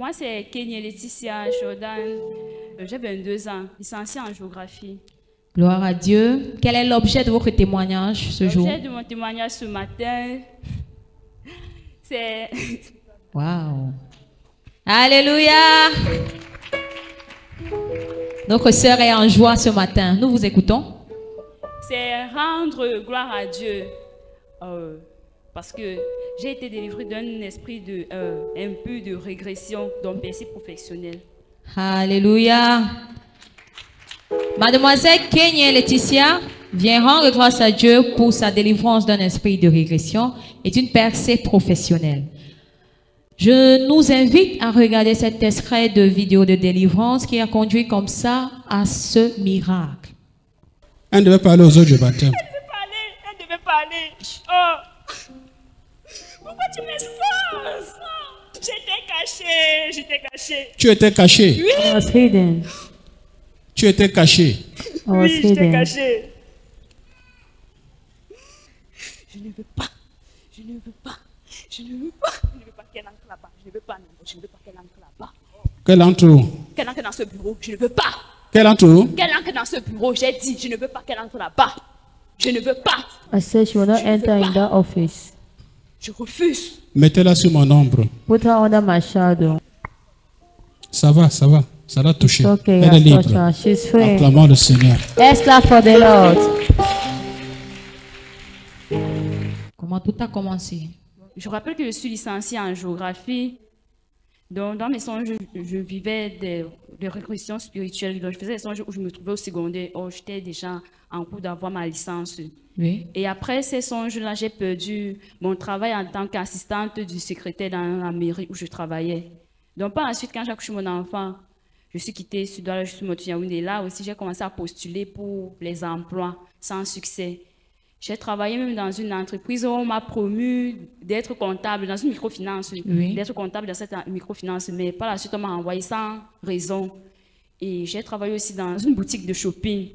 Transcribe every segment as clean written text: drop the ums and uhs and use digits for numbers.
Moi, c'est Kenya Laetitia Jordan. J'ai 22 ans, licenciée en géographie. Gloire à Dieu. Quel est l'objet de votre témoignage ce jour? L'objet de mon témoignage ce matin, c'est... Wow. Alléluia. Notre sœur est en joie ce matin. Nous vous écoutons. C'est rendre gloire à Dieu. Parce que j'ai été délivrée d'un esprit de un peu de régression dans le passé professionnel. Alléluia. Mademoiselle Kenya Laetitia vient rendre grâce à Dieu pour sa délivrance d'un esprit de régression et d'une percée professionnelle. Je nous invite à regarder cet extrait de vidéo de délivrance qui a conduit comme ça à ce miracle. Elle devait parler aux autres du baptême. Elle devait parler. Oh. Pourquoi tu m'exposes? J'étais caché. Tu étais caché. Oui. I was hidden. Tu étais caché. I was Oui, j'étais hidden. caché. Je ne veux pas. Je ne veux pas. Je ne veux pas. Je ne veux pas qu'elle entre là-bas. Je ne veux pas. Je ne veux pas qu'elle entre là-bas. Quel entre où? Qu'elle entre dans ce bureau. Je ne veux pas. Quel entre où? Qu'elle entre dans ce bureau. J'ai dit, je ne veux pas qu'elle entre là-bas. Je ne veux pas. I said she will not enter in that office. Je refuse. Mettez-la sur mon ombre. Put her under my shadow. Ça va, ça va. Ça l'a touché. It's okay, Elle est I touch libre. her. She's free. Acclamons le Seigneur. Let's clap for the Lord. Comment tout a commencé? Je rappelle que je suis licenciée en géographie. Donc, dans mes songes, je vivais des régressions spirituelles. Donc, je faisais des songes où je me trouvais au secondaire. Oh, j'étais déjà en cours d'avoir ma licence. Oui. Et après ces songes-là, j'ai perdu mon travail en tant qu'assistante du secrétaire dans la mairie où je travaillais. Donc, par la suite, quand j'ai accouché mon enfant, je suis quittée Sud-Ouest, je suis montée à Yaoundé. Là aussi, j'ai commencé à postuler pour les emplois sans succès. J'ai travaillé même dans une entreprise où on m'a promu d'être comptable dans une microfinance. Oui. D'être comptable dans cette microfinance. Mais par la suite, on m'a envoyé sans raison. Et j'ai travaillé aussi dans une boutique de shopping.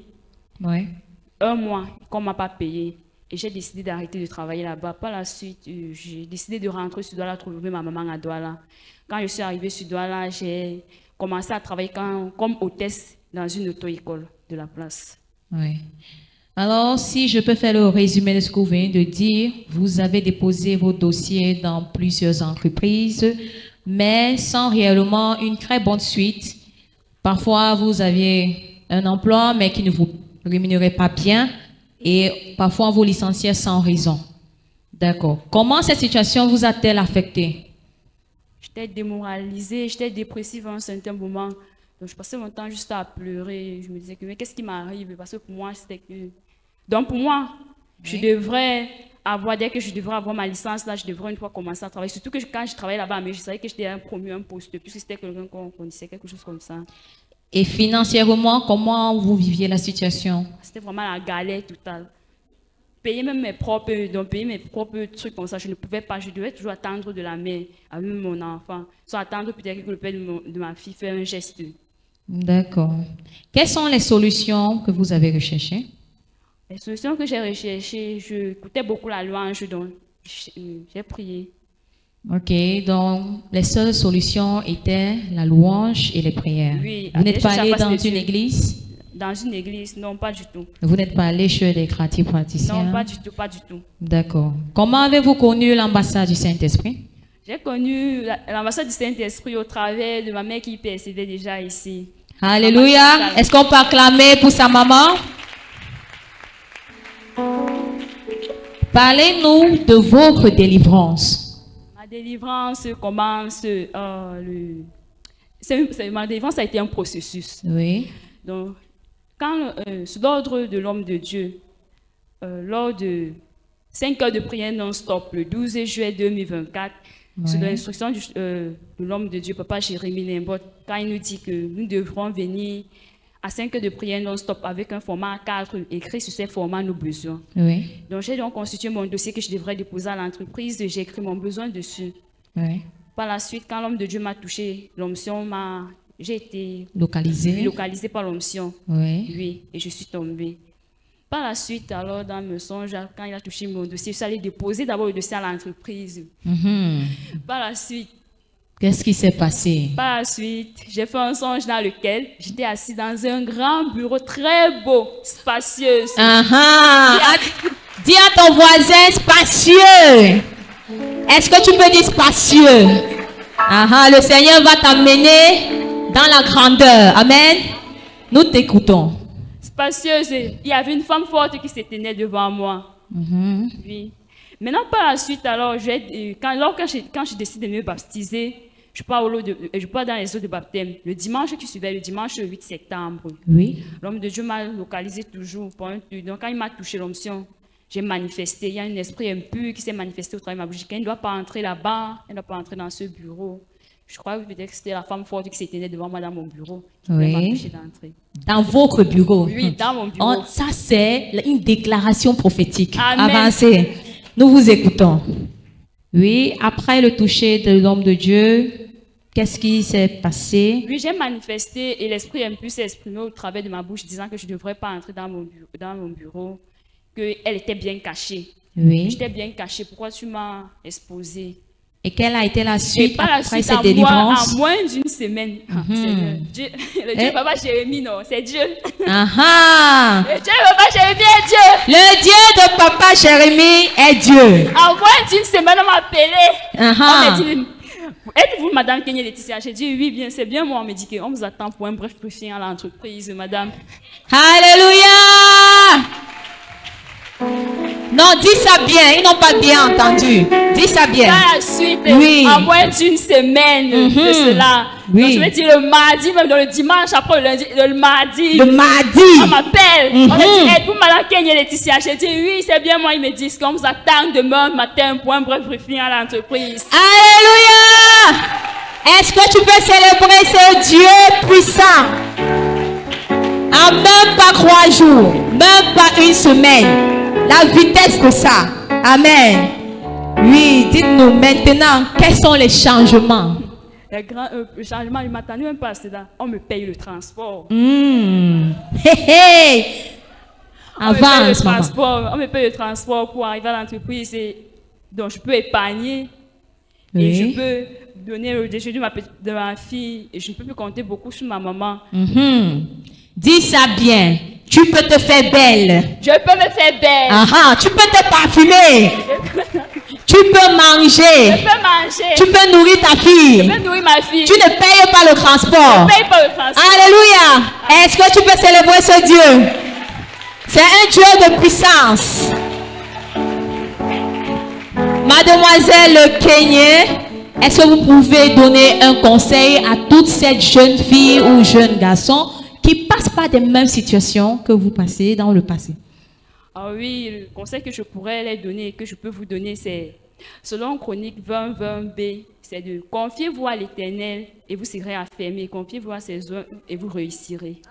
Oui. 1 mois qu'on ne m'a pas payé. Et j'ai décidé d'arrêter de travailler là-bas. Par la suite, j'ai décidé de rentrer sur Douala, trouver ma maman à Douala. Quand je suis arrivée sur Douala, j'ai commencé à travailler comme hôtesse dans une auto-école de la place. Oui. Alors, si je peux faire le résumé de ce que vous venez de dire, vous avez déposé vos dossiers dans plusieurs entreprises, mais sans réellement une très bonne suite. Parfois, vous aviez un emploi, mais qui ne vous rémunérait pas bien, et parfois, on vous licenciait sans raison. D'accord. Comment cette situation vous a-t-elle affecté? J'étais démoralisée, j'étais dépressive à un certain moment. Donc, je passais mon temps juste à pleurer. Je me disais que, mais qu'est-ce qui m'arrive? Parce que pour moi, c'était que... Donc, pour moi, je devrais avoir, dès que je devrais avoir ma licence, là, je devrais une fois commencer à travailler. Surtout que quand je travaillais là-bas, mais je savais que j'étais promu un poste, puisque c'était quelqu'un qu'on connaissait, quelque chose comme ça. Et financièrement, comment vous viviez la situation? C'était vraiment la galère totale. Payer même mes propres trucs comme ça, je ne pouvais pas. Je devais toujours attendre de la mère avec mon enfant. Soit attendre peut-être que le père de ma fille fait un geste. D'accord. Quelles sont les solutions que vous avez recherchées? Les solutions que j'ai recherchées, je écoutais beaucoup la louange, donc j'ai prié. Ok, donc les seules solutions étaient la louange et les prières. Oui, Vous n'êtes pas allé dans une une église? Dans une église, non, pas du tout. Vous n'êtes pas allé chez des praticiens? Non, pas du tout, pas du tout. D'accord. Comment avez-vous connu l'ambassade du Saint-Esprit? J'ai connu l'ambassade du Saint-Esprit au travers de ma mère qui persévère déjà ici. Alléluia. Est-ce qu'on peut acclamer pour sa maman? Parlez-nous de votre délivrance. Ma délivrance commence... ma délivrance a été un processus. Oui. Donc, quand, sous l'ordre de l'homme de Dieu, lors de 5 heures de prière non-stop, le 12 juillet 2024, sous l'instruction de l'homme de Dieu, Papa Jérémie Limbot, quand il nous dit que nous devrons venir à 5 heures de prière non-stop avec un format A4 écrit sur ces formats nos besoins. Oui. Donc, j'ai donc constitué mon dossier que je devrais déposer à l'entreprise. J'ai écrit mon besoin dessus. Oui. Par la suite, quand l'homme de Dieu m'a touché, l'onction j'ai été localisée par l'onction. Oui. Oui, et je suis tombée. Par la suite, alors, dans mes songes, quand il a touché mon dossier, je suis allée déposer d'abord le dossier à l'entreprise. Par la suite, Qu'est-ce qui s'est passé? Par la suite, j'ai fait un songe dans lequel j'étais assis dans un grand bureau très beau, spacieux. Dis à ton voisin spacieux. Est-ce que tu peux dire spacieux? Le Seigneur va t'amener dans la grandeur. Amen. Nous t'écoutons. Spacieuse. Il y avait une femme forte qui se tenait devant moi. Oui. Maintenant, par la suite, alors, quand je décide de me baptiser, je pars dans les eaux de baptême. Le dimanche qui suivait, le dimanche 8 septembre. Oui. L'homme de Dieu m'a localisé toujours. Donc, quand il m'a touché l'onction, j'ai manifesté. Il y a un esprit impur qui s'est manifesté au travers de ma bouche. Il ne doit pas entrer là-bas, il ne doit pas entrer dans ce bureau. Je crois que peut-être que c'était la femme forte qui s'était devant moi dans mon bureau. Qui m'a empêché d'entrer. Dans votre bureau. Oui, dans mon bureau. Ça, c'est une déclaration prophétique. Amen. Avancez. Nous vous écoutons. Oui, après le toucher de l'homme de Dieu, qu'est-ce qui s'est passé? Oui, j'ai manifesté et l'esprit impur s'est exprimé au travers de ma bouche disant que je ne devrais pas entrer dans mon bureau, qu'elle était bien cachée. Oui. J'étais bien cachée. Pourquoi tu m'as exposée? Et quelle a été la suite après cette délivrance? En moins d'une semaine. Dieu, le Dieu Papa Jérémie, non, c'est Dieu. Le Dieu Papa Jérémie est Dieu. Le Dieu de Papa Jérémie est Dieu. En moins d'une semaine, on m'a appelé. On m'a dit, êtes-vous Madame Kenya Laetitia? J'ai dit oui, bien, c'est bien moi. On me dit qu'on vous attend pour un bref briefing à l'entreprise, Madame. Alléluia! Non, dis ça bien, ils n'ont pas bien entendu. Dis ça bien. Par la suite, oui. En moins d'une semaine de cela, oui. donc je vais dire le mardi, même dans le dimanche, après le lundi, le mardi. Le mardi. On m'appelle. On me dit, êtes-vous Madame Kenya Laetitia? J'ai dit oui, c'est bien moi. Ils me disent qu'on vous attend demain matin pour un bref briefing à l'entreprise. Alléluia! Est-ce que tu peux célébrer ce Dieu puissant? En même pas 3 jours, même pas une semaine. La vitesse de ça. Amen. Oui, dites-nous maintenant, quels sont les changements? Les grands changements, il m'a attendu même pas là. On me paye le transport. Avance, on me paye le transport pour arriver à l'entreprise. Donc, je peux épargner. Oui. Et je peux donner le déjeuner de ma fille. Et je ne peux plus compter beaucoup sur ma maman. Dis ça bien. Tu peux te faire belle. Je peux me faire belle. Tu peux te parfumer. Tu peux manger. Je peux manger. Tu peux nourrir ta fille. Je peux nourrir ma fille. Tu ne payes pas le transport. Je ne paye pas le transport. Alléluia. Est-ce que tu peux célébrer ce Dieu? C'est un Dieu de puissance. Mademoiselle Kenya, est-ce que vous pouvez donner un conseil à toutes ces jeunes filles ou jeunes garçons qui ne passent pas des mêmes situations que vous passez dans le passé? Ah oui, le conseil que je pourrais les donner, que je peux vous donner, c'est, selon Chronique 20-20b, c'est de confiez-vous à l'Éternel et vous serez affermis. Confiez-vous à ses œuvres et vous réussirez.